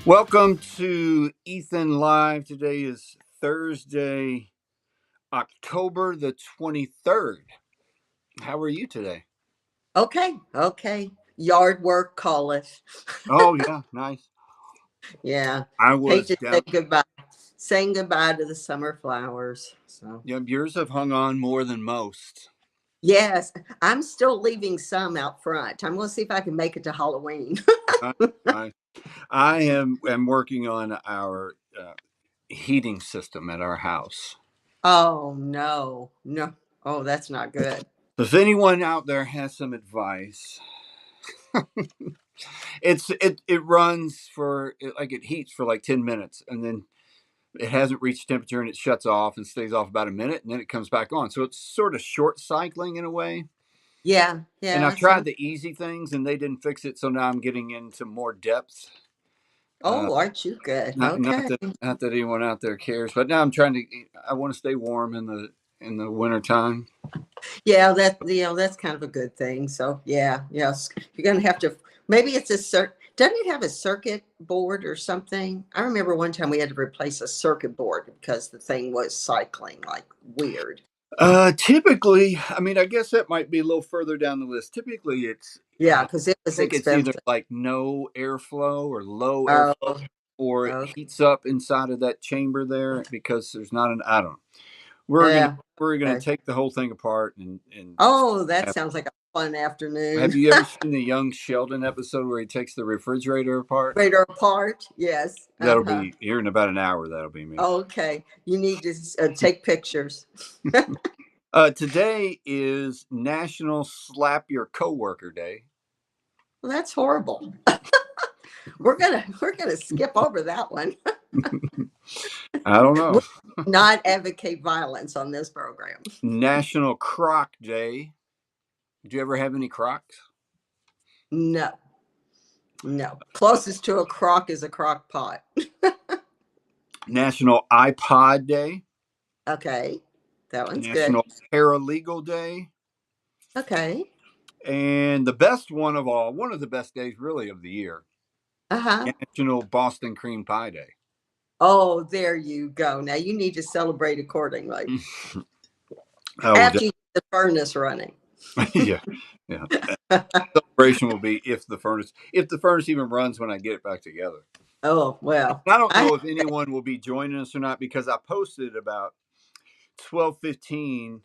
Welcome to Ethan Live. Today is Thursday, October the 23rd. How are you today? Okay. Yard work, call it. Oh, yeah, nice. Yeah. I Hate was to say down. goodbye. Saying goodbye to the summer flowers. So Yeah, yours have hung on more than most. yes, I'm still leaving some out front. I'm gonna see if I can make it to Halloween. I, I, I am working on our heating system at our house. Oh no. No. Oh, that's not good. If anyone out there has some advice, it runs like it heats for like 10 minutes, and then it hasn't reached temperature and it shuts off and stays off about a minute and then it comes back on. So it's sort of short cycling in a way. Yeah, And yeah. I've tried the easy things and they didn't fix it. So now I'm getting into more depth. Uh, Oh, aren't you good? not not Okay. that not that anyone out there cares, but now I'm trying to. I want to stay warm in the winter time. Yeah, that's kind of a good thing. So yeah, yes. You're gonna have to maybe it's a doesn't it have a circuit board or something? I remember one time we had to replace a circuit board because the thing was cycling like weird. Typically, I mean, I guess that might be a little further down the list. Typically, Yeah, I because it was think it's either expensive. like no airflow or low airflow, Oh, or it okay. heats up inside of that chamber there because there's not an. I don't know. We're gonna Yeah. we're gonna Okay. take the whole thing apart and Oh, that have, sounds like a fun have afternoon. you ever seen the Young Sheldon episode where he takes the refrigerator apart? Radar apart. Yes. That'll Uh-huh. be here in about an hour. That'll be me. Okay. You need to take pictures. Today is National Slap Your Coworker Day. Well, that's horrible. We're gonna skip over that one. I don't know. We not advocate violence on this program. National Crock Day. Did you ever have any Crocs? No, no. Closest to a crock is a crock pot. National iPod Day. Okay, that one's good. National Paralegal Day. Okay. And the best one of all, one of the best days really of the year, Uh huh. National Boston Cream Pie Day. Oh, there you go. Now you need to celebrate accordingly Oh, after you get the furnace running. yeah, yeah. Celebration will be if the furnace even runs when I get it back together. Oh well, I don't I know if anyone will be joining us or not because I posted about 12:15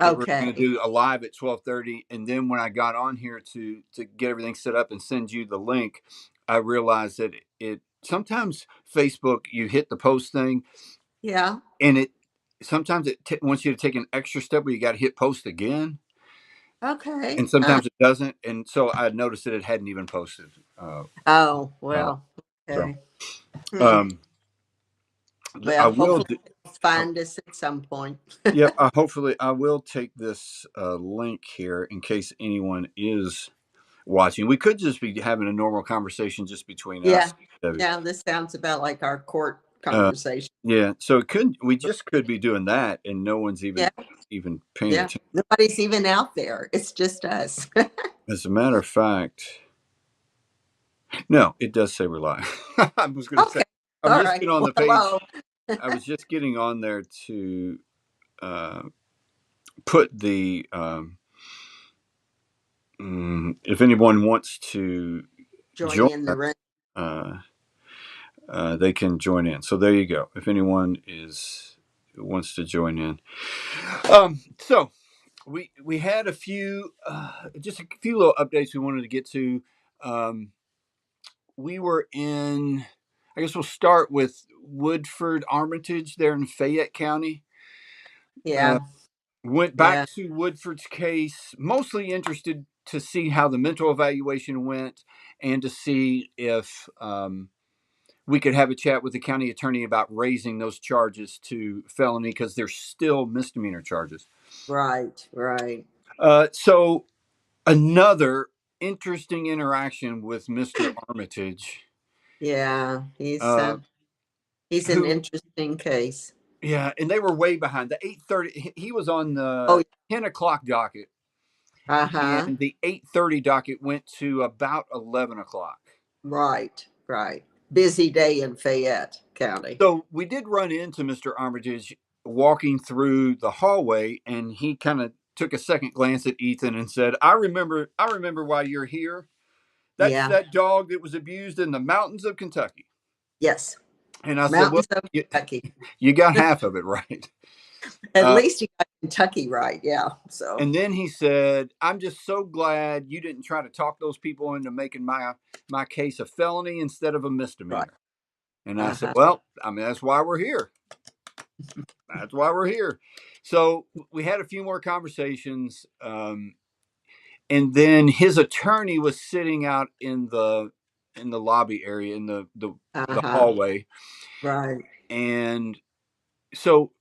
that we're going to okay. do a live at 12:30, and then when I got on here to get everything set up and send you the link, I realized that it sometimes Facebook you hit the post thing Yeah. and it sometimes wants you to take an extra step where you got to hit post again, Okay. and sometimes it doesn't. And so I noticed that it hadn't even posted. Oh Uh, well. so Okay. Hmm. um, I Well, will. hopefully Do, they'll find us at some point. yep. Hopefully, I will take this link here in case anyone is watching. We could just be having a normal conversation just between Yeah. us, Debbie. Yeah, this sounds about like our court Uh, conversation. yeah. So it could we just could be doing that, and no one's Yeah. even paying Yeah. attention. Nobody's even out there. It's just us. As a matter of fact, no, it does say we're live. I was going to say Okay. I'm All just right. getting on Well, the page. hello. I was just getting on there to uh, put the if anyone wants to Join join in the us, room. uh, they can join in. So there you go. If anyone is wants to join in, so we had a few just a few little updates we wanted to get to. Um, we were in. I guess we'll start with Woodford Armitage there in Fayette County. Uh, Yeah. went back Yeah. to Woodford's case, mostly interested to see how the mental evaluation went and to see if we could have a chat with the county attorney about raising those charges to felony because they're still misdemeanor charges. Right. Right. So another interesting interaction with Mr. Armitage, Yeah. uh, He's an who, interesting case. yeah, and they were way behind. The 8:30, he was on Oh, the 10 o'clock docket, uh-huh. and the 8:30 docket went to about 11 o'clock. Right. Right. busy day in Fayette County. So we did run into Mr. Armitage walking through the hallway, and he kind of took a second glance at Ethan and said, I remember why you're here. That's Yeah. that dog that was abused in the mountains of Kentucky." Yes. And I said, "Well, Mountains of you, Kentucky. you got half of it right." At Uh, least you got Kentucky right. Yeah. So, and then he said, "I'm just so glad you didn't try to talk those people into making my case a felony instead of a right. misdemeanor." And I said, Uh-huh. "Well, I mean, that's why we're here. That's why we're here." So we had a few more conversations, and then his attorney was sitting out in the lobby area in the Uh-huh. hallway, Right. and so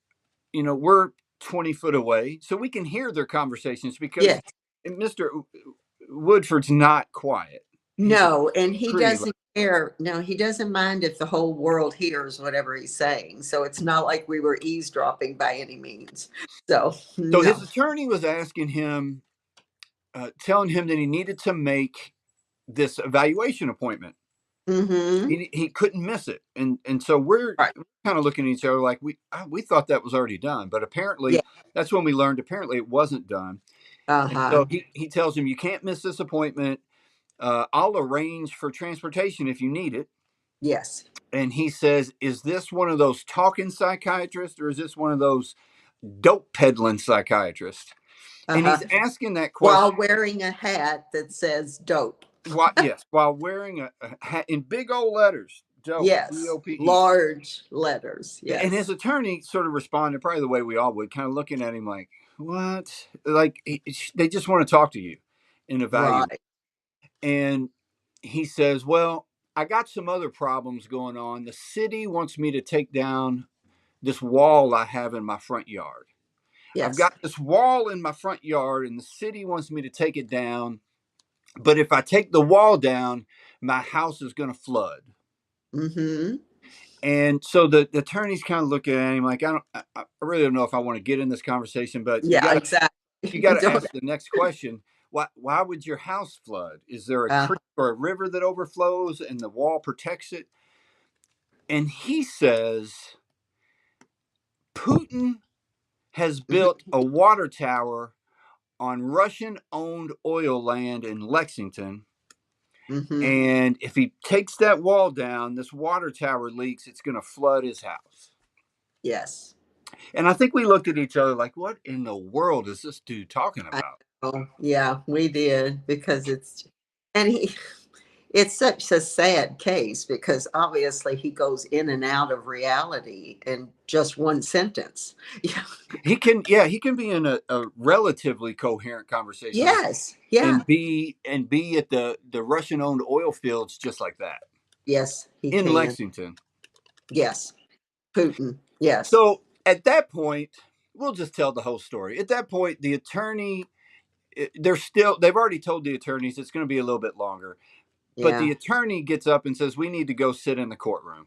we're 20 foot away, so we can hear their conversations because Yes. Mr. Woodford's not quiet. He's No, and he pretty loud. doesn't care. No, he doesn't mind if the whole world hears whatever he's saying. So it's not like we were eavesdropping by any means. So, So his no. attorney was asking him, telling him that he needed to make this evaluation appointment. Mm-hmm. He couldn't miss it, and so we're Right. kind of looking at each other like we thought that was already done, but Yeah. apparently that's when we learned apparently it wasn't done. And so Uh-huh. he tells him, "You can't miss this appointment. I'll arrange for transportation if you need it." Yes. And he says, "Is this one of those talking psychiatrists, or is this one of those dope peddling psychiatrists?" And Uh-huh. he's asking that question. While wearing a hat that says dope. Yes, while wearing a hat in big old letters, dope, Yes. DOPE. Large letters. And his Yes. attorney sort of responded probably the way we all would, kind of looking at him like, "What?" Like they just want to talk to you and evaluate. Right. And he says, "Well, I got some other problems going on. The city wants me to take down this wall I have in my front yard. I've Yes. got this wall in my front yard, and the city wants me to take it down. But if I take the wall down, my house is going to flood." Mm-hmm. And so the attorney's kind of looking at him like, I really don't know if I want to get in this conversation, but you Yeah, got to exactly. you got to Don't ask the next question. Why would your house flood? Is there a uh, creek or a river that overflows and the wall protects it? And he says, Putin has built a water tower on Russian owned oil land in Lexington. mm-hmm. And if he takes that wall down, this water tower leaks, it's going to flood his house. Yes. And I think we looked at each other like, what in the world is this dude talking I about? know. Yeah, we did because and it's such a sad case because obviously he goes in and out of reality in just one sentence. Yeah. He can be in a relatively coherent conversation with Yes. Yeah. and be at the Russian owned oil fields just like that Yes, he in can. Lexington. Yes. Putin. Yes. So at that point, we'll just tell the whole story. At that point, the attorney, they've already told the attorneys it's going to be a little bit longer. But the Yeah. attorney gets up and says, "We need to go sit in the courtroom."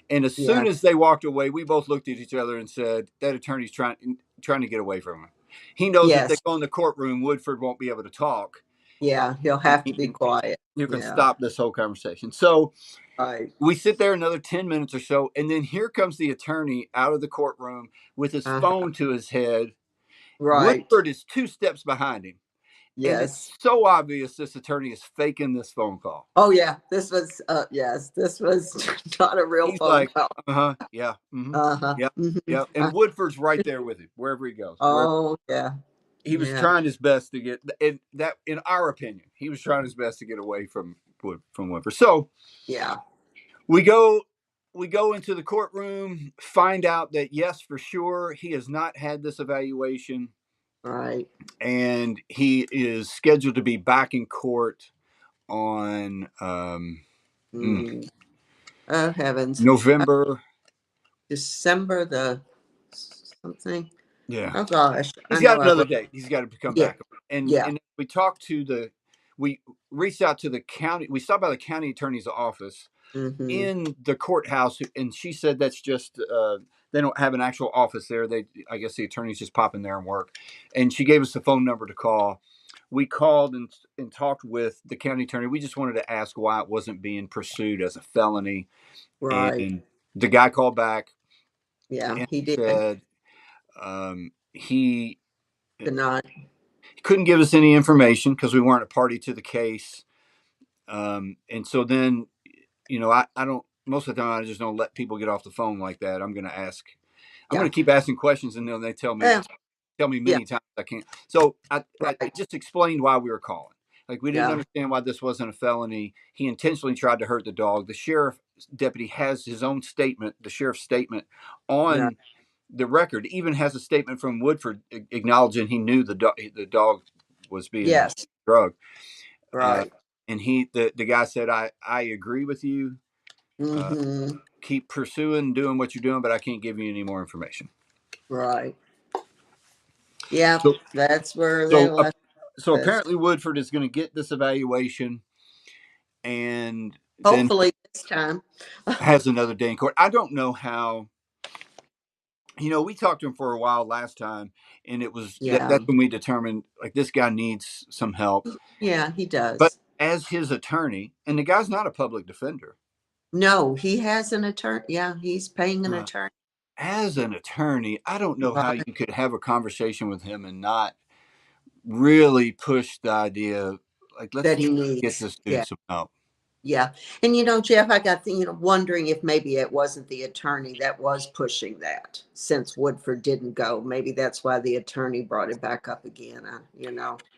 And as soon Yeah. as they walked away, we both looked at each other and said, "That attorney's trying to get away from him. He knows if they Yes. go in the courtroom, Woodford won't be able to talk. Yeah. He'll And have to be quiet. you can Yeah. stop this whole conversation." So Right. we sit there another 10 minutes or so, and then here comes the attorney out of the courtroom with his Uh-huh. phone to his head. Right. Woodford is 2 steps behind him. And it's Yes. so obvious this attorney is faking this phone call. Oh yeah. This was yes, this was not a real He's phone like, call. yeah, Uh-huh. yep, Mhm. yep. And Woodford's right there with him wherever he goes. Where Oh yeah. he was Yeah. trying his best to get, in our opinion, he was trying his best to get away from Woodford. So Yeah. we go, we go into the courtroom, find out that yes, for sure, he has not had this evaluation, Right. and he is scheduled to be back in court on Mm. Oh heavens. November. December the something. Yeah. Oh gosh. I He's got know I another wrote. date. He's got to come Yeah. back. And Yeah. we talked to we reached out to the county. We stopped by the county attorney's office Mm-hmm. in the courthouse, and she said that's just they don't have an actual office there. I guess the attorneys just pop in there and work. And she gave us the phone number to call. we called and talked with the county attorney. We just wanted to ask why it wasn't being pursued as a felony. Right. And the guy called back Yeah, and he did. said he Could not. couldn't give us any information because we weren't a party to the case. And so then, I don't, most of the time I just don't let people get off the phone like that. I'm going to ask, I'm going Yeah. to keep asking questions, and then they tell me Yeah. Yeah. many times I can't. So I Right. just explained why we were calling. Like, we didn't Yeah. understand why this wasn't a felony. He intentionally tried to hurt the dog. The sheriff deputy has his own statement, the sheriff's statement Yeah. on the record, even has a statement from Woodford acknowledging he knew the dog was being Yes. drugged. Uh, Right. and the guy said, I agree with you. Uh, Mm-hmm. keep pursuing, doing what you're doing, but I can't give you any more information. Right. Yep. So, That's where they so, uh, left so this. apparently Woodford is going to get this evaluation, and then Hopefully this time. has another day in court. I don't know how. We talked to him for a while last time, and it was Yeah. that's when we determined, like, this guy needs some help. Yeah, he But does. as his attorney, and the guy's not a public defender. No, he has an attorney. Yeah, he's paying an Uh, attorney. as an attorney, I don't know how Right. you could have a conversation with him and not really push the idea, like, let's That he try to get needs. this dude Yeah. some help. Yeah. And Jeff, I got wondering if maybe it wasn't the attorney that was pushing that since Woodford didn't go. Maybe that's why the attorney brought it back up again.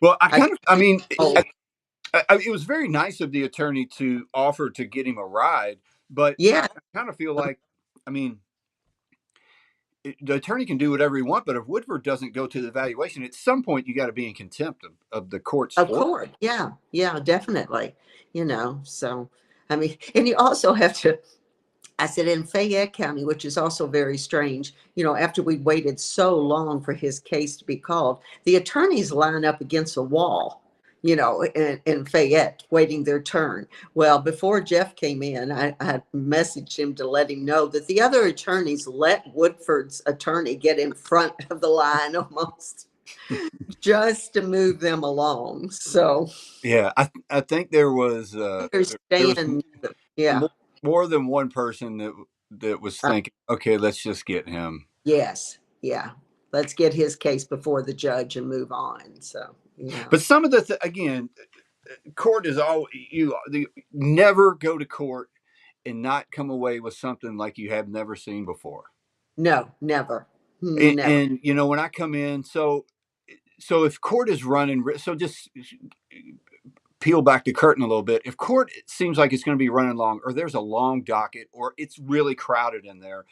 Well, I I mean, oh it was very nice of the attorney to offer to get him a ride, but I yeah, kind of feel like, I mean, the attorney can do whatever he wants, but if Woodford doesn't go to the evaluation, at some point you got to be in contempt of the court's of order. course. Yeah. Yeah, definitely. So I mean, and you also have to I said in Fayette County, which is also very strange, after we waited so long for his case to be called, the attorneys line up against a wall, in Fayette, waiting their turn. Well, before Jeff came in, I messaged him to let him know that the other attorneys let Woodford's attorney get in front of the line almost just to move them along. So Yeah, I think I there was understand. Yeah. more, more than one person that was thinking, okay, let's just get him. Yes. Yeah. Let's get his case before the judge and move on. So, But some of again, court is all never go to court and not come away with something like you have never seen before. no, never. And, Never. and when I come in, so if court is running, so just peel back the curtain a little bit. If court seems like it's going to be running long, or there's a long docket, or it's really crowded in there,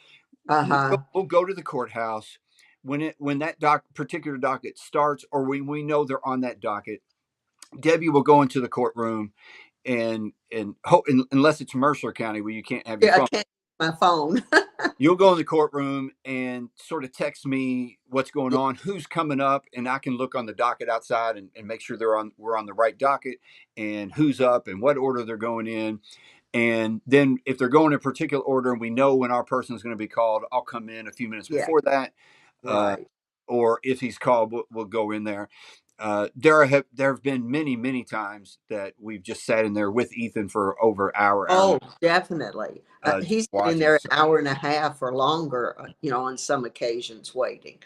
Uh-huh. we'll go to the courthouse when that particular docket starts, or when we know they're on that docket. Debbie will go into the courtroom unless it's Mercer County where you can't have your Yeah, I phone. can't use my phone. You'll go in the courtroom and sort of text me what's going Yeah. on, who's coming up, and I can look on the docket outside and make sure we're on the right docket, and who's up and what order they're going in. And then if they're going in a particular order and we know when our person is going to be called, I'll come in a few minutes Yeah. before that. Uh, Right. or if he's called, we'll go in there. There have been many times that we've just sat in there with Ethan for over hour and Oh, definitely. He's been in watching. there an hour and a half or longer, on some occasions waiting.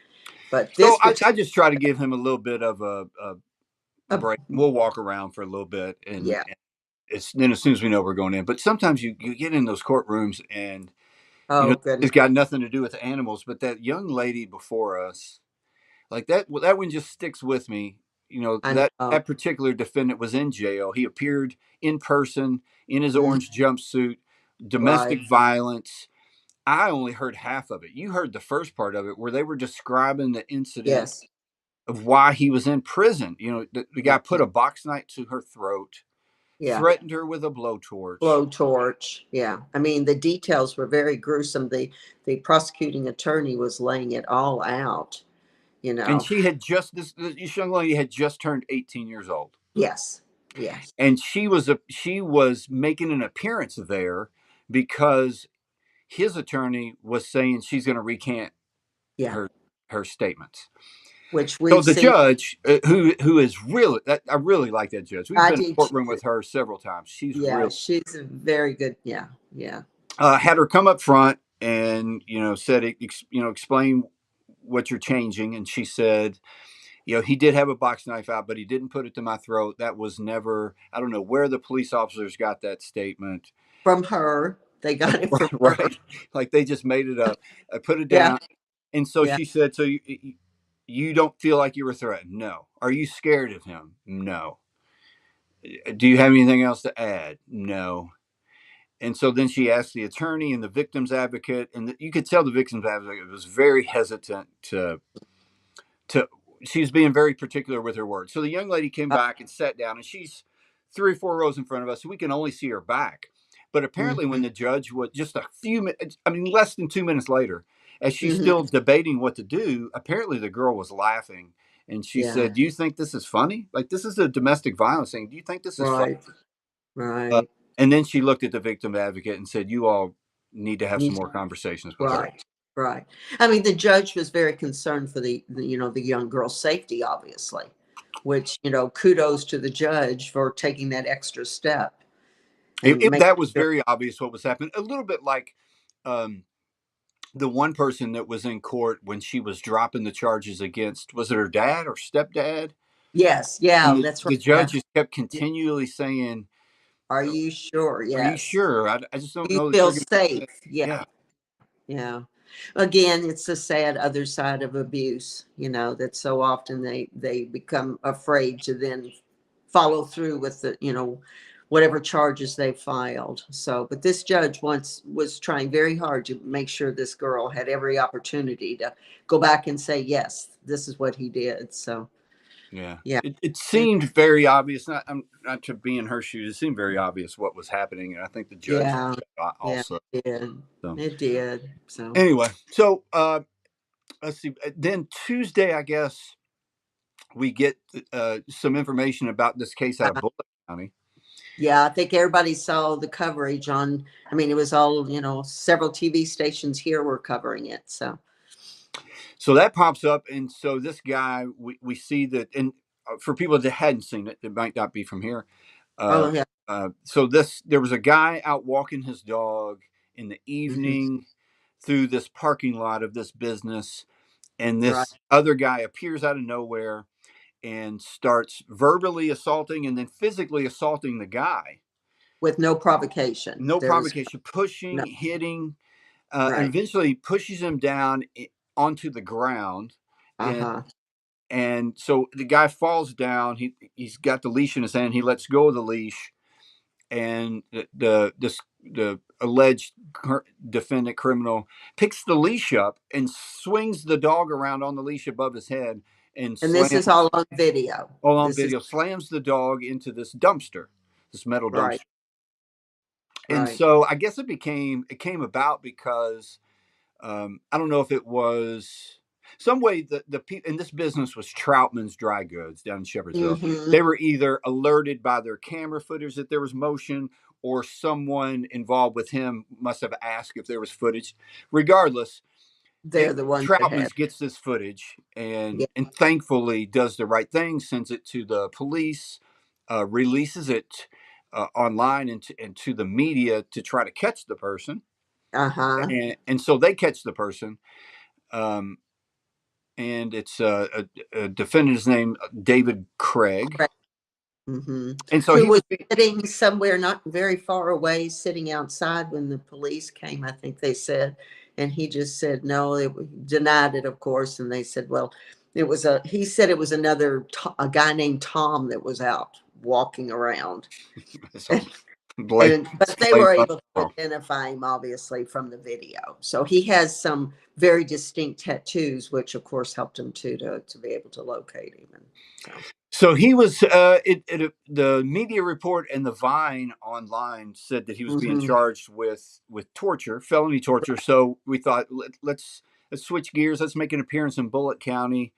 But So this particular, I just try to give him a little bit of a uh, break. We'll walk around for a little bit, yeah. and then as soon as we know we're going in. But sometimes you get in those courtrooms and Oh, goodness. it's got nothing to do with the animals, but that young lady before us, like that one just sticks with me. I know. That particular defendant was in jail. He appeared in person in his Mhm. orange jumpsuit, Right. domestic violence. I only heard half of it. You heard the first part of it where they were describing the incident Yes. of why he was in prison. The guy put Mhm. a box knife to her throat, Yeah. threatened her with a blowtorch. Blowtorch. Yeah. I mean, the details were very gruesome. The prosecuting attorney was laying it all out, you And know. she had this young lady had just turned 18 years old. Yes. Yes. And she was making an appearance there because his attorney was saying she's going to recant Yeah. her statements. which So we've the seen. judge, who is really, I really like that judge. We've I been in do a courtroom too. with her several times. She's Yeah, real. she's a very good. Yeah, yeah. Had her come up front and said, explain what you're changing, and she said, he did have a box knife out, but he didn't put it to my throat. That was never. I don't know where the police officers got that statement. From her, they got it from her. Right, like they just made it up. I put it Yeah, down, and so yeah. she said, "So you don't feel like you were threatened? No. Are you scared of him? No. Do you have anything else to add? No." And so then she asked the attorney and the victim's advocate, and you could tell the victim's advocate was very hesitant to. She was being very particular with her words. So the young lady came Uh, back and sat down, and she's 3 or 4 rows in front of us, so we can only see her back. But apparently, when mhm, the judge was just a few minutes, I mean, less than 2 minutes later, as she's mhm. still debating what to do, apparently the girl was laughing. And she Yeah, said, "Do you think this is funny? Like, this is a domestic violence thing. Do you think this is funny?" right, Uh, right. and then she looked at the victim advocate and said, "You all need to have some Need more conversations with her." Right, right. I mean, the judge was very concerned for the young girl's safety, obviously, which, kudos to the judge for taking that extra step and making That was sure. very obvious what was happening. A little bit like um, the one person that was in court when she was dropping the charges against, was it her dad or stepdad? Yes, And yeah, the, that's right. the Yeah. judge just kept Yeah. continually saying, Are you sure? "Are you Yes. sure? I just don't Do you know that feel you're going safe? to." Yeah, Yeah, yeah. Again, it's the sad other side of abuse, that so often they become afraid to then follow through with whatever charges they filed. So, but this judge once was trying very hard to make sure this girl had every opportunity to go back and say, yes, this is what he did. So, yeah. yeah. It seemed very obvious. Not to be in her shoes. It seemed very obvious what was happening, and I think the judge Yeah. Yeah, also. it did. So It did. So, anyway, so let's see. Then Tuesday, I guess we get some information about this case out of uh, Bullitt County. yeah, I think everybody saw the coverage on, I mean, it was all, several TV stations here were covering it. So, So that pops up, and so this guy, we see that, and for people that hadn't seen it, it might not be from here. Uh, oh, yeah. so there was a guy out walking his dog in the Hmm. evening through this parking lot of this business, and Right. this other guy appears out of nowhere and starts verbally assaulting and then physically assaulting the guy. With no provocation. No There was provocation, no, pushing, hitting, and right. eventually pushes him down onto the ground. And Uh-huh. so the guy falls down. He's got the leash in his hand. He lets go of the leash, and the alleged defendant criminal picks the leash up and swings the dog around on the leash above his head and And this is slams all on video. all on This is video, slams the dog into this dumpster, this metal right, dumpster. And right. so I guess it came about because I don't know if it was some way that the people in this business was Troutman's Dry Goods down in Shepherdsville. Hmm. They were either alerted by their camera footage that there was motion, or someone involved with him must have asked if there was footage. Regardless, They're the ones that had. Troutman's gets this footage Yeah. and thankfully does the right thing, sends it to the police, releases it online and to the media to try to catch the person, Uh-huh. and so they catch the person. Um, and it's a defendant's name, David Craig, Correct. Hmm. and so Who he was was. sitting somewhere not very far away, sitting outside when the police came, I think they said. And he just said no, denied it, of course. And they said, well, he said it was a guy named Tom that was out walking around. So blame, But they blame were able to Monroe. identify him obviously from the video. So he has some very distinct tattoos, which of course helped him to be able to locate him. And so, So he was. The media report and the Vine online said that he was being hmm, charged with torture, felony torture. So we thought let's switch gears. Let's make an appearance in Bullitt County.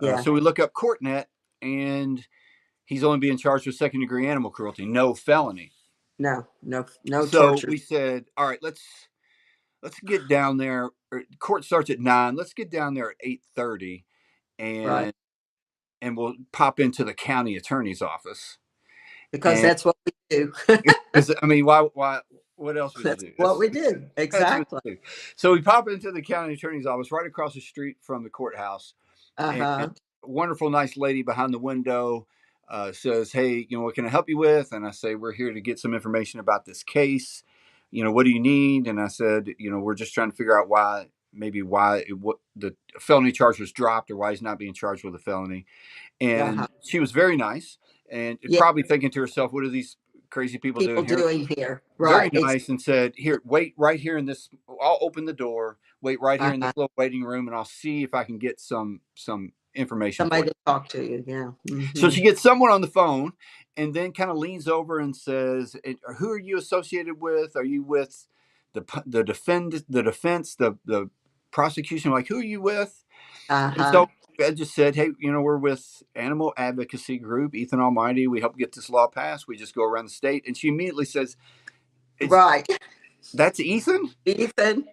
yeah, So we look up CourtNet, and he's only being charged with second degree animal cruelty, no felony. no, no, no So torture. we said, all right, let's get down there. Court starts at 9. Let's get down there at 8:30, Right. and and we'll pop into the county attorney's office. Because And that's what we do. because I mean, why? What else would you That's do? what we do. That's what Exactly. you do. So we pop into the county attorney's office right across the street from the courthouse, and a Uh-huh. wonderful, nice lady behind the window says, "Hey, what can I help you with?" And I say, "We're here to get some information about this case. What do you need?" And I said, "We're just trying to figure out what the felony charge was dropped, or why he's not being charged with a felony." Uh-huh. And she was very nice, and Yeah. probably thinking to herself, "What are these crazy people doing People here?" doing here. Very Right. nice, and said, "Here, wait right here in this. I'll open the door. Wait right here in this Uh-huh. little waiting room, and I'll see if I can get some information for Somebody you." to talk to you. Yeah. So Hmm. she gets someone on the phone, and then kind of leans over and says, "Who are you associated with? Are you with the defense, the prosecution? Like, who are you with?" And Uh-huh. so I just said, "Hey, we're with Animal Advocacy Group, EthanAlmighty. We help get this law passed. We just go around the state." And she immediately says, "Is Right. that's Ethan?" Ethan.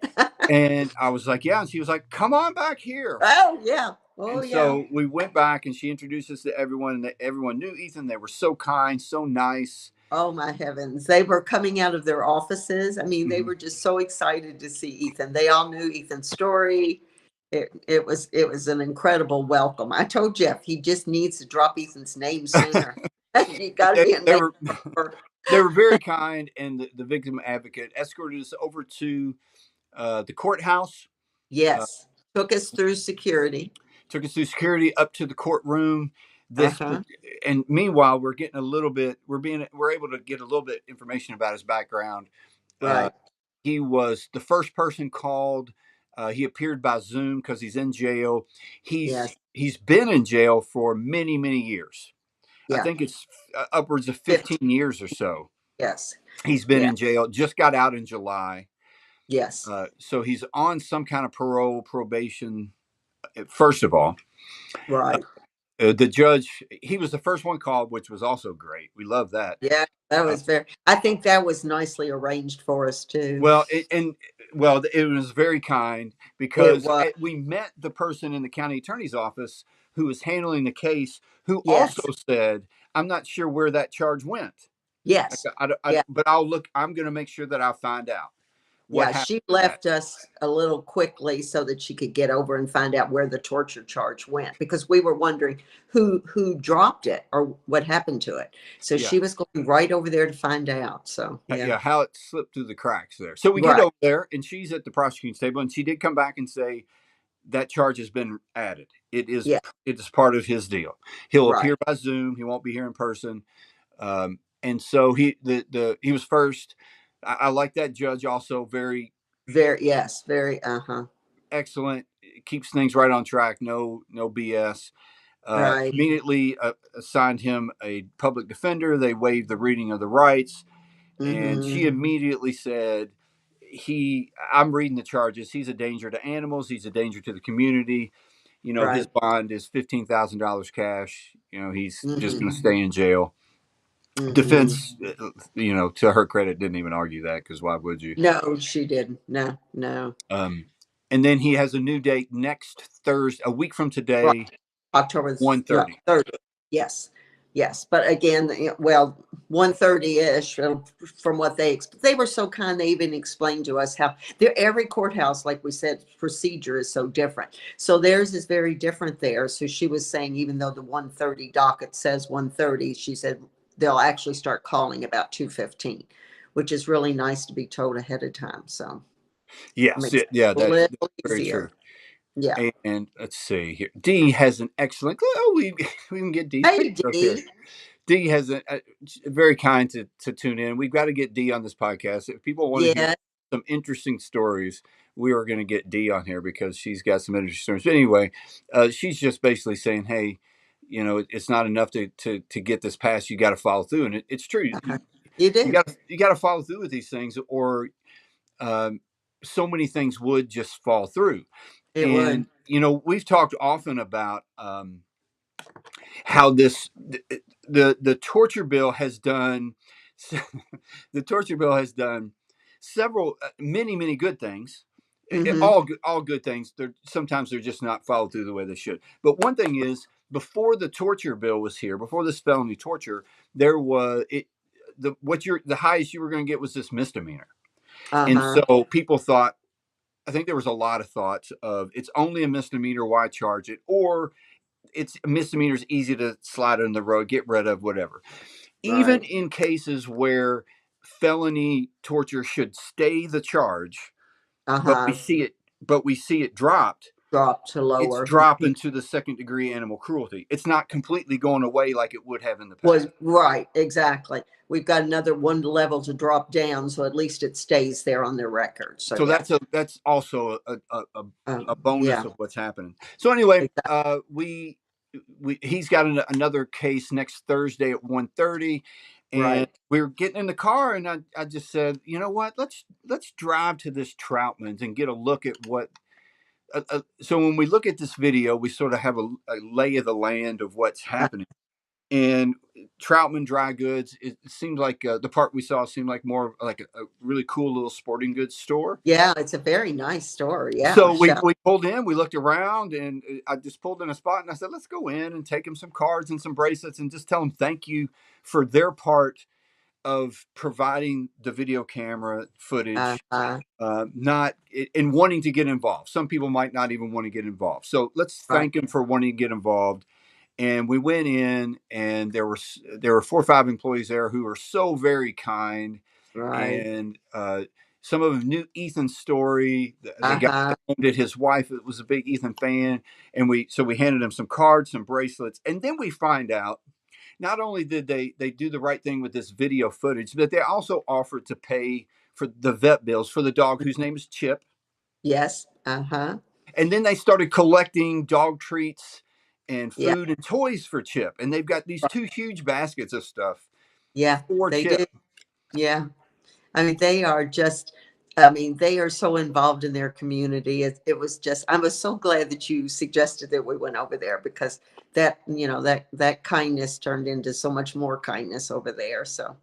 And I was like, "Yeah." And she was like, "Come on back here." Oh, yeah. Oh, And yeah. so we went back, and she introduced us to everyone, and everyone knew Ethan. They were so kind, so nice. Oh, my heavens. They were coming out of their offices. I mean, they Mhm. were just so excited to see Ethan. They all knew Ethan's story. It was an incredible welcome. I told Jeff he just needs to drop Ethan's name sooner. You got to they, be a they name were dropper. they were very kind, and the victim advocate escorted us over to the courthouse. Uh, Yes. Took us through security. Took us through security up to the courtroom. This Uh-huh. and meanwhile, we're able to get a little bit information about his background. Uh, Right. he was the first person called. He appeared by Zoom because he's in jail. He's Yes. he's been in jail for many, many years. I Yeah. think it's upwards of 15. 15 years or so. Yes. He's been Yeah. in jail. Just got out in July. Yes. So he's on some kind of probation. First of all, Right. the judge, he was the first one called, which was also great. We love that. Yeah. That Uh, was I think that was nicely arranged for us too. well, it was very kind It because was. we met the person in the county attorney's office who was handling the case, who also Yes. said, "I'm not sure where that charge went. Yes. Yeah. But I'll look. I'm going to make sure that I find out what Yeah, happened she with that." left us a little quickly so that she could get over and find out where the torture charge went because we were wondering who dropped it or what happened to it. So Yeah, she was going right over there to find out. So yeah. yeah, how it slipped through the cracks there. So we get Right. over there, and she's at the prosecution's table, and she did come back and say that charge has been added. Yeah. It is part of his deal. He'll Right. appear by Zoom. He won't be here in person. And so he was first. I like that judge also. Very Very yes, very uh-huh. excellent. Keeps things right on track. No BS. Right. Immediately assigned him a public defender. They waived the reading of the rights, and Mm-hmm. she immediately said, I'm reading the charges. He's a danger to animals. He's a danger to the community. His Right. bond is $15,000 cash. He's just Mm-hmm. going to stay in jail. Mm-hmm. Defense, to her credit, didn't even argue that, because why would you? No, she didn't. No, no. Um, and then he has a new date next Thursday, a week from Right. today, October one yeah, thirty. 30th. Yes. Yes. But again, well, 1:30-ish from what they were so kind. They even explained to us how every courthouse, like we said, procedure is so different. So theirs is very different there. So she was saying, even though the 1:30 docket says 1:30, she said they'll actually start calling about 2:15, which is really nice to be told ahead of time. So it Yes, makes it yeah, a little that's very true. easier. Yeah. And let's see here. D has an excellent. Oh, we can get D's Hey, picture up here. Dee. D has very kind to tune in. We've got to get D on this podcast. If people want to hear Yeah. some interesting stories, we are going to get D on here because she's got some interesting stories. But anyway, she's just basically saying, "Hey, it's not enough to get this passed. You got to follow through." And it's true. Uh-huh. You do. You got to follow through with these things, or um, so many things would just fall through. It would. And we've talked often about how the torture bill has done the torture bill has done several many good things. Mhm. All good things. Sometimes they're just not followed through the way they should. But one thing is before the torture bill was here, before this felony torture, there was the highest you were going to get was this misdemeanor. And Uh-huh. so people thought, I think there was a lot of thoughts of it's only a misdemeanor, why charge it? Or it's misdemeanors easy to slide on the road, get rid of, whatever. Even Right. in cases where felony torture should stay the charge, but we Uh-huh. see it, dropped. Drop to It's lower. dropping to the second degree animal cruelty. It's not completely going away like it would have in the Was past. right, exactly. We've got another one level to drop down, so at least it stays there on their record. So So yeah. that's also a bonus Yeah, of what's happening. So anyway, exactly. he's got another case next Thursday at 1:30, and Right. we were getting in the car, and I just said, you know what, let's drive to this Troutman's and get a look at what. So when we look at this video, we sort of have a lay of the land of what's happening. And Troutman Dry Goods, it seemed like the part we saw seemed like more like a really cool little sporting goods store. Yeah, it's a very nice story. Yeah. So we pulled in, we looked around, and I just pulled in a spot, and I said, let's go in and take them some cards and some bracelets and just tell them thank you for their part of providing the video camera footage, Uh-huh. not in wanting to get involved. Some people might not even want to get involved. So let's Right. thank them for wanting to get involved. And we went in, and there were 4 or 5 employees there who were so very kind, Right. and some of them knew Ethan's story. The guy Uh-huh. that owned it, his wife was a big Ethan fan, and we handed him some cards, some bracelets, and then we find out not only did they do the right thing with this video footage, but they also offered to pay for the vet bills for the dog whose name is Chip. Yes. Uh-huh. And then they started collecting dog treats and Yeah. food and toys for Chip. And they've got these 2 huge baskets of stuff Yeah, for they Chip. do. Yeah. I mean, they are just, I mean, they are so involved in their community. It was just, I was so glad that you suggested that we went over there because that, that kindness turned into so much more kindness over there. So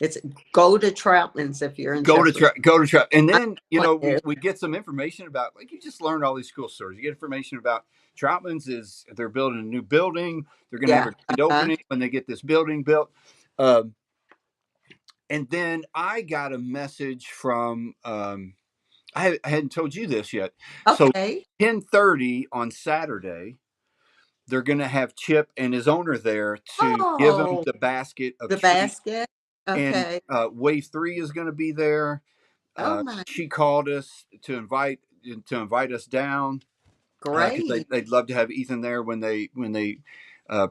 it's go to Troutman's if you're in Chesapeake. Go to Trap. And I then, went there. we get some information about, like, you just learned all these cool stories. You get information about Troutman's is they're building a new building. They're going to have Yeah. a grand Uh-huh. opening when they get this building built. Um, and then I got a message from, I hadn't told you this yet. So Okay. 10:30 on Saturday, they're going to have Chip and his owner there to give him Oh, the basket of the treats. basket. And Okay. Wave 3 is going to be there. Oh my, She called us to invite us down because great. they'd love to have Ethan there when they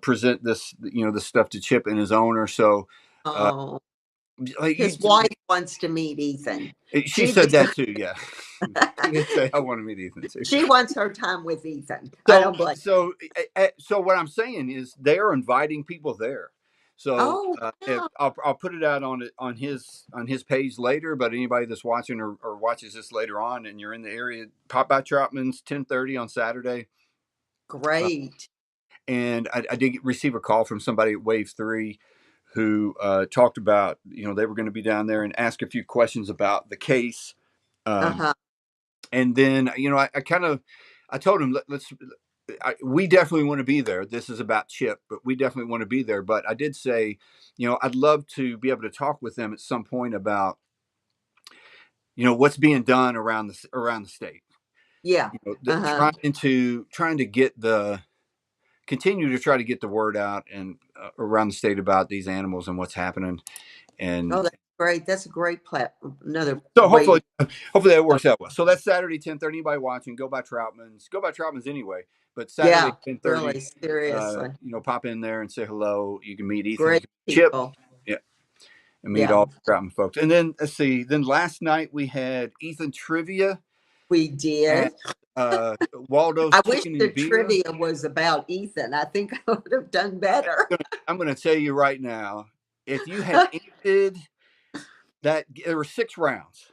present this this stuff to Chip and his owner. So uh, Oh, like you, his wife wants to meet Ethan. she She said that too. Yeah, she did say I want to meet Ethan too. She wants her time with Ethan. I So don't blame. so what I'm saying is they're inviting people there. So Oh, if wow. I'll put it out on his page later. But anybody that's watching or watches this later on, and you're in the area, pop by Troutman's 10:30 on Saturday. Uh, Great. and I did receive a call from somebody at Wave 3 who talked about they were going to be down there and ask a few questions about the case. Um, Uh-huh. and then I kind of I told him we definitely want to be there. This is about Chip, but we definitely want to be there. But I did say, I'd love to be able to talk with them at some point about, what's being done around the state. Yeah. Uh-huh. Trying to continue to try to get the word out and around the state about these animals and what's happening. And Oh, that's great. That's a great another so way to hopefully that go. works out well. So that's Saturday 10:30. Anybody watching, go by Troutman's. Go by Troutman's anyway. But Saturday Yeah, 10:30, really, seriously. pop in there and say hello. You can meet Ethan, you Great can meet Chip, people. yeah, and meet Yeah, all the Troutman folks. And then let's see. Then last night we had Ethan trivia we at did. Waldo's I wish Chicken the and Beer. trivia was about Ethan. I think I would have done better. I'm going to tell you right now, if you had ended that, there were 6 rounds.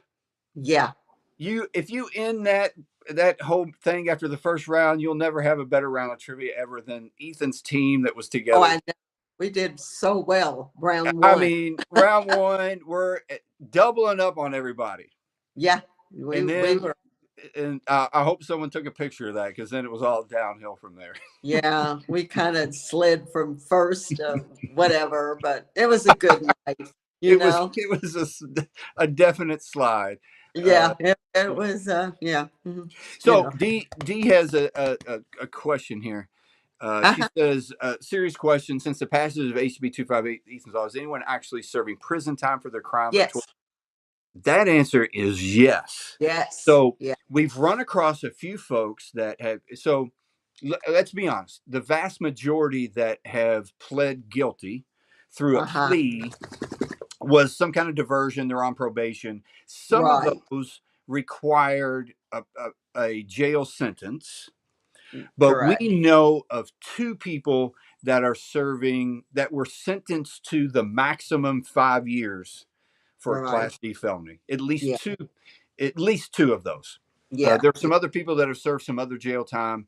Yeah. If you end that whole thing after the first round, you'll never have a better round of trivia ever than Ethan's team that was Oh, together. I know. We did so well. Round I one. mean, round one, we're doubling up on everybody. Yeah, And we then were. and I hope someone took a picture of that, because then it was all downhill from there. Yeah, we kind of slid from first to whatever, but it was a good night, you It was know? a definite slide. Uh, Yeah, it was, yeah, you so know. D has a question here. She Uh-huh. says, serious question. Since the passage of HB 258 Ethan's law, is anyone actually serving prison time for their crime of torture? Yes, That answer is yes. yes, So yeah, we've run across a few folks that have. So let's be honest. The vast majority that have pled guilty through a uh-huh, plea was some kind of diversion. They're on probation. Some of right, those required a jail sentence, but we correct, know of two people that are serving, that were sentenced to the maximum 5 years for a right, Class D felony. yeah, At least two of those. yeah, There are some other people that have served some other jail time,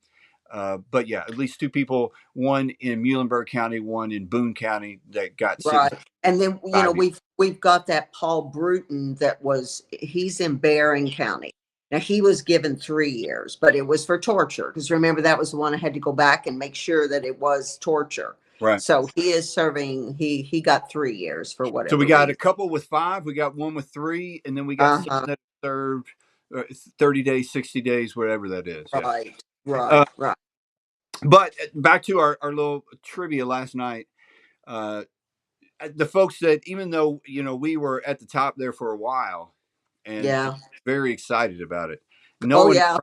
but yeah, at least two people. One in Muhlenberg County, one in Boone County, that got right. sentenced And then, to 5 years. we've got that Paul Bruton he's in Barron County. Now he was given 3 years, but it was for torture. Because remember, that was the one I had to go back and make sure that it was torture. Right. So he is serving, he got 3 years for So we whatever got a reason. couple with 5. We got one with 3, and then we got some Uh-huh. that served 30 days, 60 days, whatever that is. Yeah. Right, Uh, right, right. but back to our little trivia last night. Uh, the folks that, even though we were at the top there for a while, and Yeah. very excited about it, Oh, knowing yeah.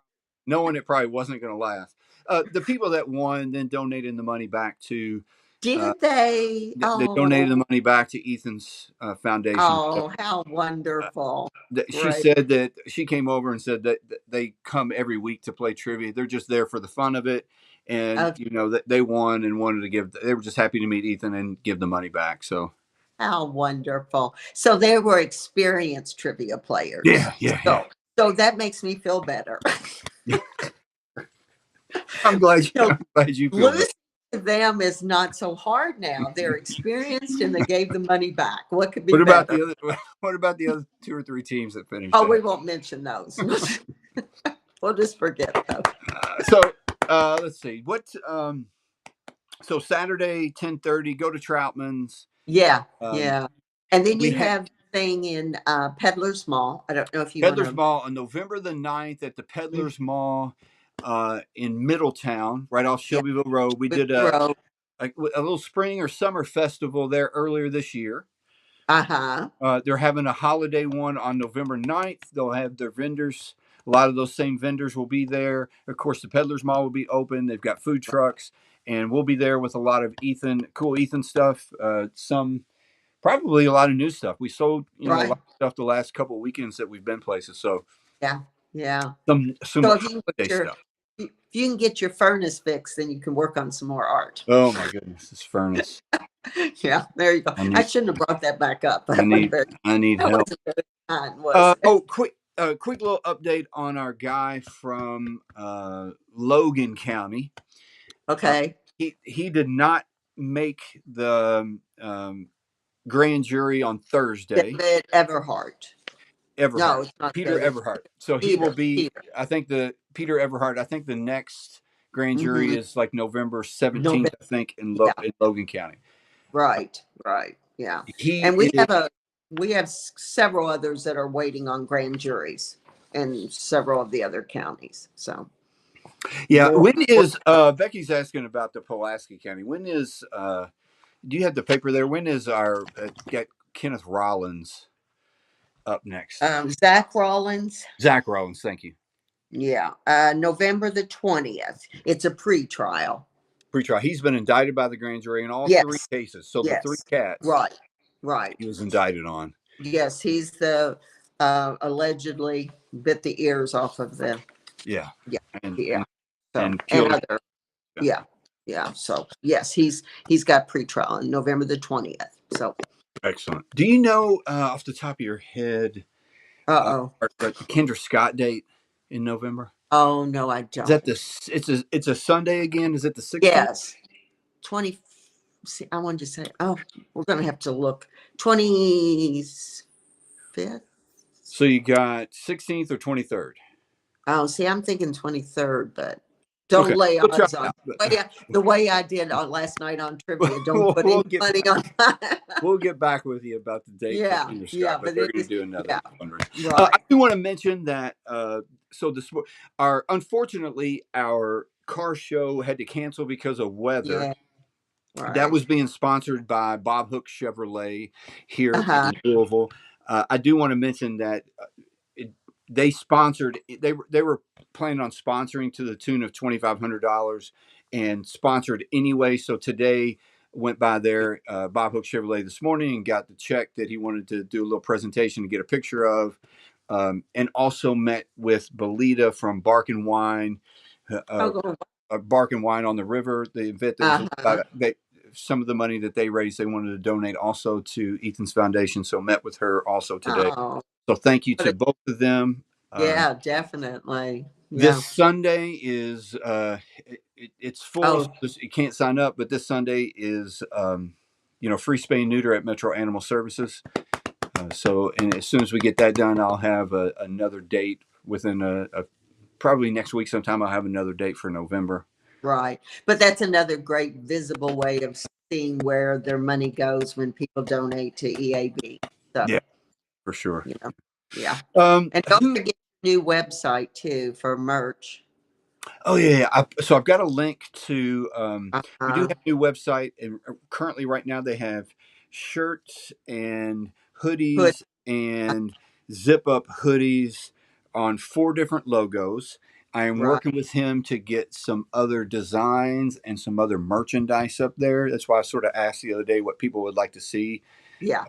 knowing it probably wasn't going to last. The people that won then donated the money back to. Uh, Did they? they donated the Oh, money back to Ethan's foundation. So, oh, how wonderful. she Great. said that she came over and said that they come every week to play trivia. They're just there for the fun of it, and Okay. that they won and wanted to give. They were just happy to meet Ethan and give the money back. So How wonderful. So they were experienced trivia players. yeah, yeah, yeah. So that makes me feel better. I'm glad you. You know, I'm glad you feel better. losing to them is not so hard now. They're experienced and they gave the money back. What could be What about better? the other? What about the other 2 or 3 teams that finished Oh, up? we won't mention those. We'll just forget those. So let's see. So Saturday 10:30. Go to Troutman's. Yeah, Um, yeah. And then we you had have thing in Peddler's Mall. I don't know if you want Peddler's to. Mall on November the 9th at the Peddler's Mall in Middletown, right off Yeah, Shelbyville Road. We with did the road. a little spring or summer festival there earlier this year. Uh-huh. They're having a holiday one on November 9th. They'll have their vendors. A lot of those same vendors will be there. Of course, the Peddler's Mall will be open. They've got food trucks, and we'll be there with a lot of cool Ethan stuff. Some Probably a lot of new stuff. We sold, a lot Right. of stuff the last couple of weekends that we've been places. So Yeah. Yeah. some So holiday stuff. if you can get your furnace fixed, then you can work on some more art. Oh my goodness, this furnace. Yeah, there you go. I I need shouldn't have brought that back up. I need I need That help. wasn't very kind, was it? Oh, quick little update on our guy from Logan County. Okay. He did not make the grand jury on Thursday. David Everhart. No, Everhart, it's not Peter David. Everhart. So he will Peter. be. Peter. I think the Peter Everhart. I think the next grand jury Hmm. is like November 17th. November. I think Yeah. in Logan County. Right. Right. Yeah. He And is. we have several others that are waiting on grand juries in several of the other counties. So Yeah. more. When is Becky's asking about the Pulaski County? When is do you have the paper there? When is our get Kenneth Rollins up next? Zach Rollins. Zach Rollins, thank you. Yeah. November the 20th. It's a pre-trial. Pretrial. He's been indicted by the grand jury in all 3 Yes. cases. So the 3 Yes. cats Right. Right. he was indicted on. Yes. He's the allegedly bit the ears off of the. Yeah. Yeah. And Yeah. So, and and killed him. other. Yeah. Yeah. So yes, he's got pre-trial on November the 20th. So. Excellent. Do you know off the top of your head Uh-oh. the Kendra Scott date in November? Oh no, I Is that don't. it's a Sunday again? Is it the 16th? Yes. 20. See, I wanted to say, oh, we're gonna have to look. 25th. So you got 16th or 23rd? Oh, see, I'm thinking 23rd, but don't Okay, lay we'll try odds it on out. the way I did on last night on trivia. Don't We'll, put any we'll get money back. on. We'll get back with you about the date for Yeah, Finger yeah, Scott, but but they're it going to is, do another yeah, fundraiser. I right. do want to mention that. So this, our unfortunately, our car show had to cancel because of weather. Yeah, That right. was being sponsored by Bob Hook Chevrolet here Uh-huh. in Louisville. I do want to mention that it, they sponsored. They were planning on sponsoring to the tune of $2,500 and sponsored anyway. So today went by there, Bob Hook Chevrolet this morning and got the check that he wanted to do a little presentation to get a picture of, and also met with Belita from Bark and Wine. Oh, Uh, go. Bark and Wine on the River. The event that was Uh-huh. some of the money that they raised, they wanted to donate also to Ethan's foundation. So met with her also today. Oh, So thank you what to a, both of them. yeah, definitely. This Yeah. Sunday is it's full. So Oh, you can't sign up, but this Sunday is free spay and neuter at Metro Animal Services. So and as soon as we get that done, I'll have another date within probably next week sometime. I'll have another date for November. right. But that's another great visible way of seeing where their money goes when people donate to EAB. So, Yeah, for sure. you know, yeah. Um, And don't who forget the new website too for merch. Oh yeah, yeah. So I've got a link to. We do have Uh-huh. a new website, and currently, right now, they have shirts and Hood. hoodies and zip-up hoodies on 4 different logos. I am Right. working with him to get some other designs and some other merchandise up there. That's why I sort of asked the other day what people would like to see. Yeah.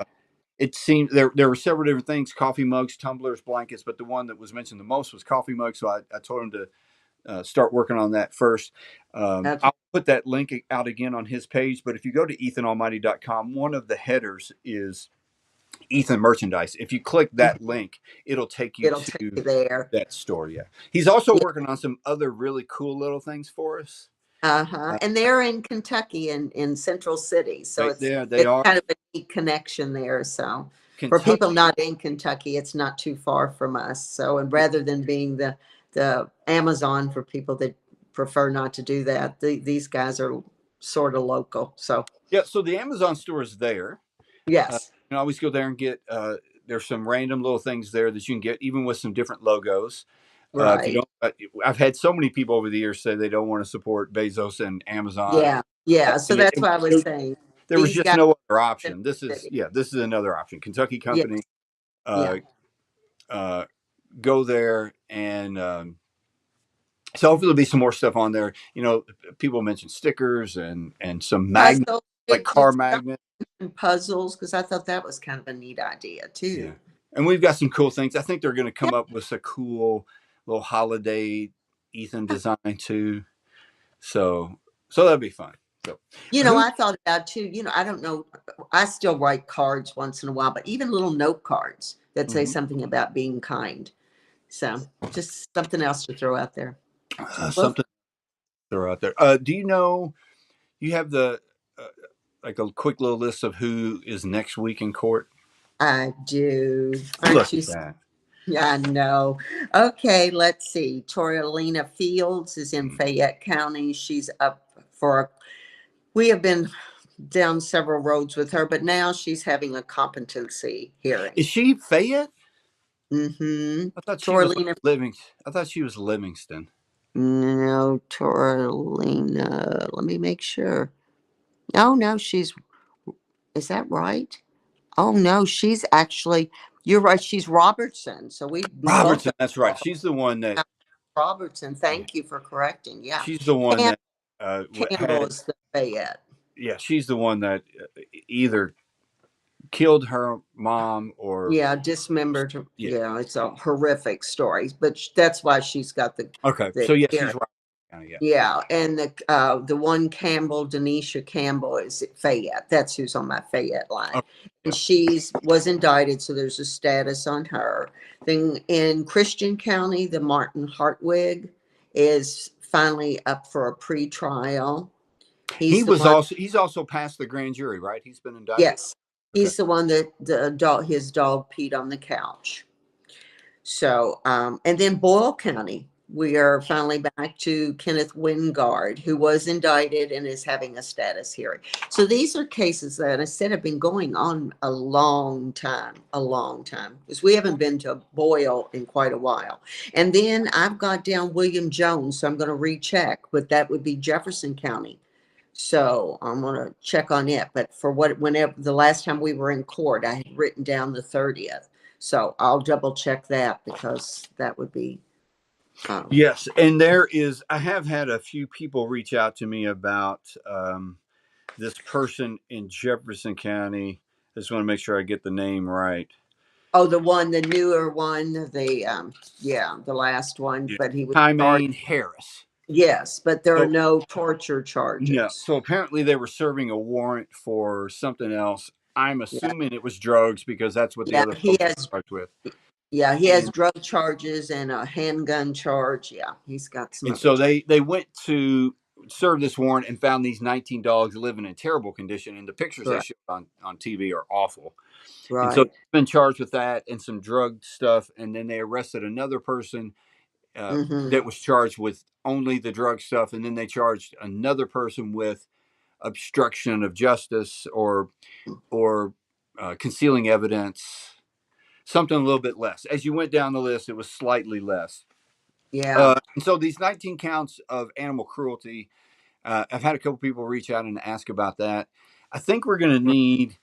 It seemed there were several different things: coffee mugs, tumblers, blankets, but the one that was mentioned the most was coffee mugs. So I told him to start working on that first. Okay. I'll put that link out again on his page. But if you go to EthanAlmighty.com, one of the headers is Ethan merchandise. If you click that link, it'll take you It'll take to you there. that store. Yeah, he's also Yeah. working on some other really cool little things for us. Uh-huh. Uh, And they're in Kentucky in Central City. So right it's there, they it's are kind of a neat connection there. So for people Kentucky. not in Kentucky, it's not too far from us. So and rather than being the Amazon for people that prefer not to do that, these guys are sort of local. So Yeah, so the Amazon store is there. yes. You can always go there and get. There's some random little things there that you can get, even with some different logos. If you Right. don't, I've had so many people over the years say they don't want to support Bezos and Amazon, Yeah. Yeah. So and that's why I was saying there was these just guys no other in option. the city. This is another option. Kentucky Yeah. company, uh, Yeah. uh, go there and so hopefully there'll be some more stuff on there. People mentioned stickers and some magnets, Puzzle. like Did car magnets. puzzles because I thought that was kind of a neat idea Yeah, too. and we've got some cool things. I think they're going to Yeah. come up with a cool little holiday Ethan design too. So that'll be fun. So who? I thought about too, I don't know, I still write cards once in a while, but even little note cards that say Mhm. something about being kind. So just something else to throw out there. So, well, Something to throw out there. Do you know you have the uh, like a quick little list of who is next week in court? I do. Look Aren't you? at that. Yeah, I know. Okay, let's see. Torialina Fields is in Mm. Fayette County. She's up for, we have been down several roads with her, but now she's having a competency hearing. Is she Fayette? Mm-hmm. I thought she was like Torlina, I thought she was Livingston. no, Torlina. Let me make sure. Oh no, is that right? Oh no, she's actually, you're right. She's Robertson. So we both Robertson. That's right. She's the one that. are Robertson. Yeah, Thank you for correcting. Yeah. she's the one Cam- that Campbell had. is the Fayette. Yeah, she's the one that either killed her mom or. Yeah, dismembered. Yeah. Yeah, it's a horrific story, but that's why she's got Okay. the So yeah, hearing. she's right. Yeah. Yeah, and the one Campbell, Denisha Campbell, is at Fayette. That's who's on my Fayette line, Okay. and Yeah. she's was indicted, so there's a status on her. Then in Christian County, the Martin Hartwig is finally up for a pretrial. He's the one. He's also passed the grand jury, right? He's been indicted. Yes, Okay. he's the one that his dog peed on the couch. So, and then Boyle County, we are finally back to Kenneth Wingard, who was indicted and is having a status hearing. So these are cases that I said have been going on a long time, because we haven't been to Boyle in quite a while. And then I've got down William Jones, so I'm going to recheck, but that would be Jefferson County. So I'm gonna check on it. But for whenever the last time we were in court, I had written down the 30th. So I'll double check that, because that would be, um, Yes, and I have had a few people reach out to me about this person in Jefferson County. I just want to make sure I get the name right. oh, the newer one, yeah, the last one, Yeah. but he was charged. Timane Harris. Yes, but there are So no torture no, charges. so apparently they were serving a warrant for something else. I'm Yeah, assuming it was drugs because that's what the yeah, other folks were charged with. he has And drug charges and a handgun charge. Yeah, he's got some and other. so they went to serve this warrant and found these 19 dogs living in terrible condition, and the pictures they Right, showed on TV are awful. And so right. he's been charged with that and some drug stuff, and then they arrested another person Mm-hmm. that was charged with only the drug stuff, and then they charged another person with obstruction of justice or concealing evidence, something a little bit less. As you went down the list, it was slightly less. Yeah. And so these 19 counts of animal cruelty, I've had a couple people reach out and ask about that. I think we're going to need.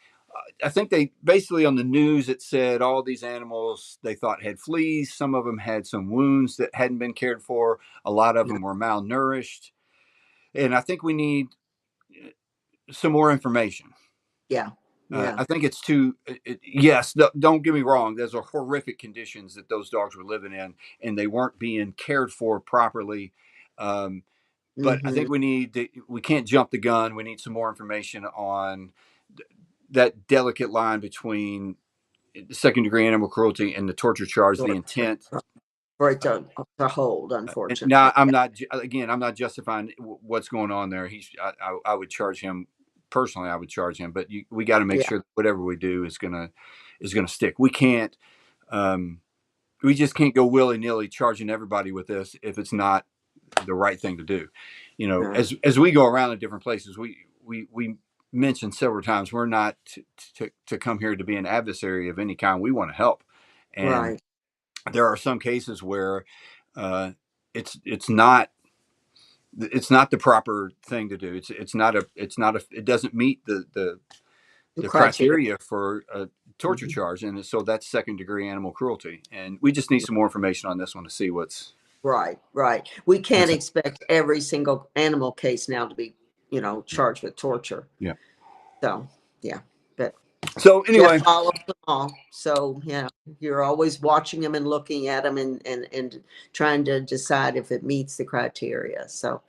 I think they basically on the news it said all these animals they thought had fleas. Some of them had some wounds that hadn't been cared for. A lot of Yeah. them were malnourished, and I think we need some more information. Yeah. Yeah. I think it's too. Yes, don't get me wrong. Those are horrific conditions that those dogs were living in, and they weren't being cared for properly. Um, but I Mm-hmm. think we can't jump the gun. We need some more information on that delicate line between second degree animal cruelty and the torture charge, the intent. For it to hold, And now unfortunately. I'm not again. I'm not justifying what's going on there. I would charge him personally. I would charge him, but we got to make Yeah. sure that whatever we do is gonna stick. We can't. Um, we just can't go willy nilly charging everybody with this if it's not the right thing to do. Yeah. As we go around in different places, we mentioned several times we're not to come here to be an adversary of any kind. We want to help, and Right. there are some cases where uh, it's not the proper thing to do. It's not a it doesn't meet The the criteria. criteria for a torture Mhm. charge, and so that's second degree animal cruelty. And we just need some more information on this one to see what's Right. Right. We can't what's expect every single animal case now to be, charged with torture. yeah. So, yeah. But So Jeff anyway, follows them all. So, you're always watching them and looking at them, and trying to decide if it meets the criteria. So,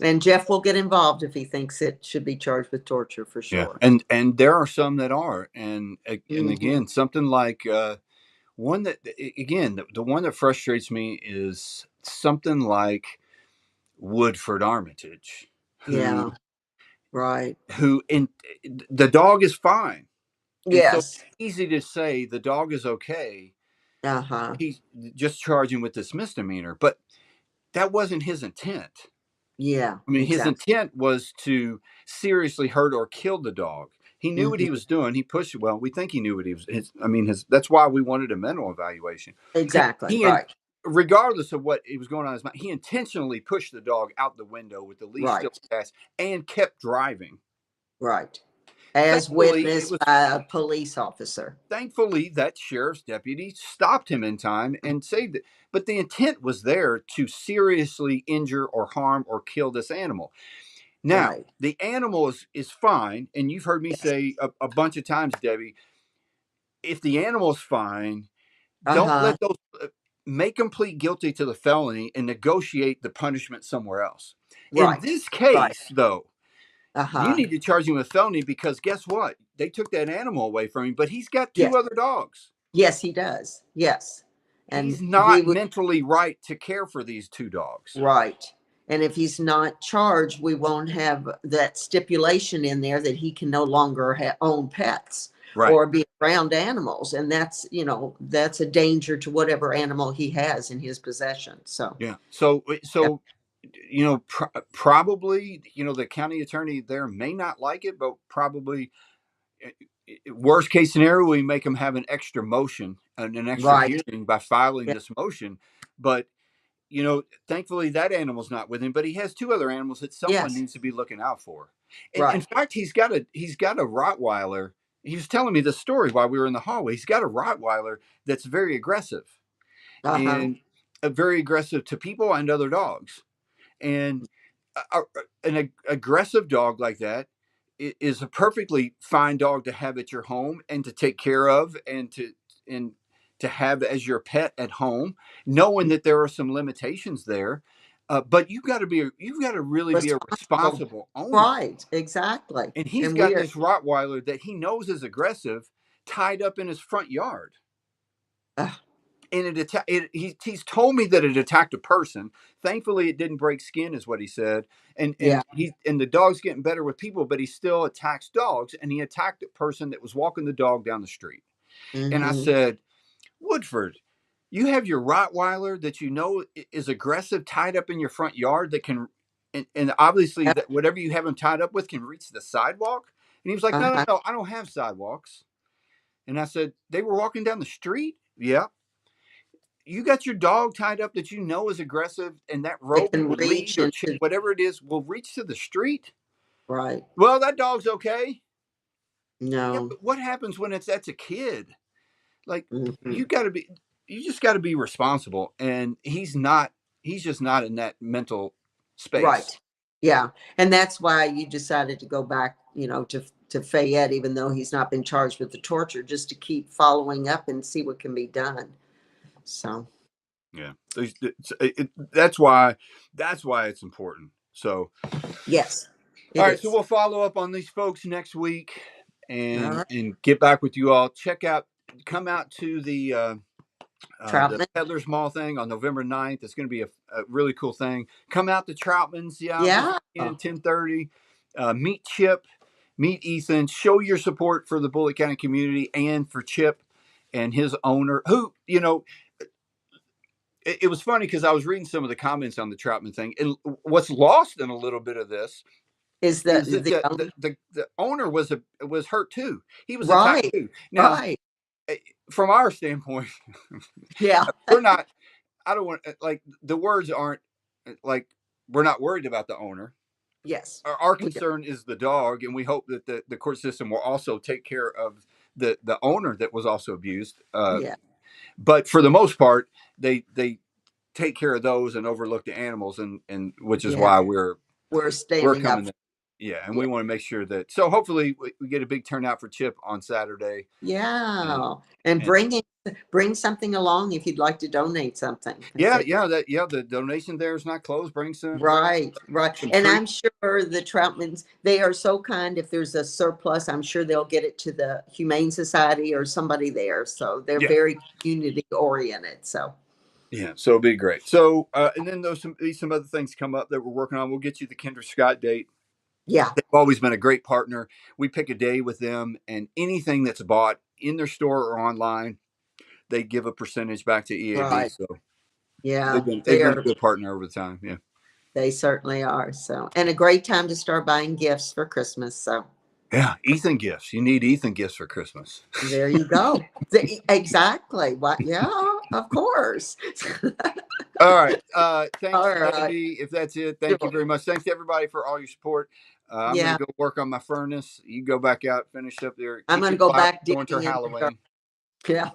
and Jeff will get involved if he thinks it should be charged with torture, for yeah, sure. and there are some that are, and Hmm. again, something like one that again the one that frustrates me is something like Woodford Armitage, who Yeah. Right. who in the dog is fine, and so Yes. easy to say the dog is okay. Uh-huh. He's just charging with this misdemeanor, but that wasn't his intent. Yeah, I mean, his exactly. intent was to seriously hurt or kill the dog. He knew what Hmm. he was doing. He pushed it. Well, we think he knew what he was. That's why we wanted a mental evaluation. He, Exactly. he, Right. regardless of what he was going on in his mind, he intentionally pushed the dog out the window with the leash still Right. attached and kept driving. Right. As Thankfully, it witnessed was by a police officer. thankfully that sheriff's deputy stopped him in time and saved it. But the intent was there to seriously injure or harm or kill this animal. Now, Right. the animal is fine, and you've heard me Yes. say a bunch of times, Debbie, if the animal's fine, don't Uh-huh. let those make them plead guilty to the felony and negotiate the punishment somewhere else. In Right. this Right. case, though, you Uh-huh. need to charge him with felony because guess what? They took that animal away from him, but he's got Yes. two other dogs. Yes, he does. Yes. And He's we not would. mentally right to care for these two dogs. Right. And if he's not charged, we won't have that stipulation in there that he can no longer own pets. Right. or be around animals. And that's, that's a danger to whatever animal he has in his possession. So, Yeah. yeah, Probably, the county attorney there may not like it, but probably worst case scenario, we make them have an extra motion and an extra right. hearing by filing Yeah. this motion. But, thankfully that animal's not with him, but he has two other animals that someone Yes. needs to be looking out for. And in Right. fact, he's got a Rottweiler. He was telling me this story while we were in the hallway. He's got a Rottweiler that's very aggressive Uh-huh. and very aggressive to people and other dogs. And an aggressive dog like that is a perfectly fine dog to have at your home and to take care of and to have as your pet at home, knowing that there are some limitations there. But you've got to really be a Responsible. responsible owner. Right. Exactly. And he's And got we're, this Rottweiler that he knows is aggressive, tied up in his front yard, uh, and he's told me that it attacked a person. Thankfully it didn't break skin, is what he said. yeah. And the dog's getting better with people, but he still attacks dogs, and he attacked a person that was walking the dog down the street. And I Hmm. said, Woodford, you have your Rottweiler that is aggressive, tied up in your front yard, that can and obviously that whatever you have him tied up with can reach the sidewalk. And he was like, no, no, Uh-huh. no, I don't have sidewalks. And I said, they were walking down the street. Yeah. You got your dog tied up that is aggressive, and that They rope can or reach lead or into, whatever it is will reach to the street. right. Well, that dog's okay. Yeah, No. but what happens when that's a kid? Like, Hmm. you just got to be responsible, and he's just not in that mental space. Right. Yeah. And that's why you decided to go back, to Fayette, even though he's not been charged with the torture, just to keep following up and see what can be done. So, Yeah, that's why it's important. So, yes, all it right, so is. we'll follow up on these folks next week, All and right. get back with you all. Come out to the Troutman. Peddlers Mall thing on November 9th. It's going to be a really cool thing. Come out to Troutman's, yeah, this Yeah. weekend, 10:30. Meet Chip, meet Ethan. Show your support for the Bullitt County community and for Chip and his owner, who, it was funny because I was reading some of the comments on the Troutman thing, and what's lost in a little bit of this Is is that the the owner was hurt too. He was attacked right. too. Now, Right. from our standpoint, Yeah. we're not. I don't want, like, the words aren't like, we're not worried about the owner. Yes. Our We do. concern is the dog, and we hope that the court system will also take care of the owner that was also abused. Yeah. But for the most part, they take care of those and overlook the animals, and which is Yeah. why We're we're standing up. coming. Yeah, and Yeah. we want to make sure that. So hopefully we get a big turnout for Chip on Saturday, and Yeah. And and bring something along if you'd like to donate something. yeah, the donation there is not closed. Bring Right, right. some And treats. I'm sure the Troutmans, they are so kind. If there's a surplus, I'm sure they'll get it to the Humane Society or somebody there. So they're Yeah, very community oriented. So, yeah. So it'll be great. So and then those some other things come up that we're working on. We'll get you the Kendra Scott date. yeah, They've always been a great partner. We pick a day with them, and anything that's bought in their store or online, they give a percentage back to EAB. right. So Yeah, they've been a good partner over the time. Yeah. they certainly are. So, and a great time to start buying gifts for Christmas. So, Yeah, Ethan gifts. You need Ethan gifts for Christmas. there you go. Exactly. What? Yeah, of course. All right. Thanks, All right. Debbie. If that's it, thank you very much. Thanks to everybody for all your support. I'm going Yeah, to go work on my furnace. You go back out, finish up there, I'm keep going your to go fire back going till digging in the dark. Halloween. Yeah.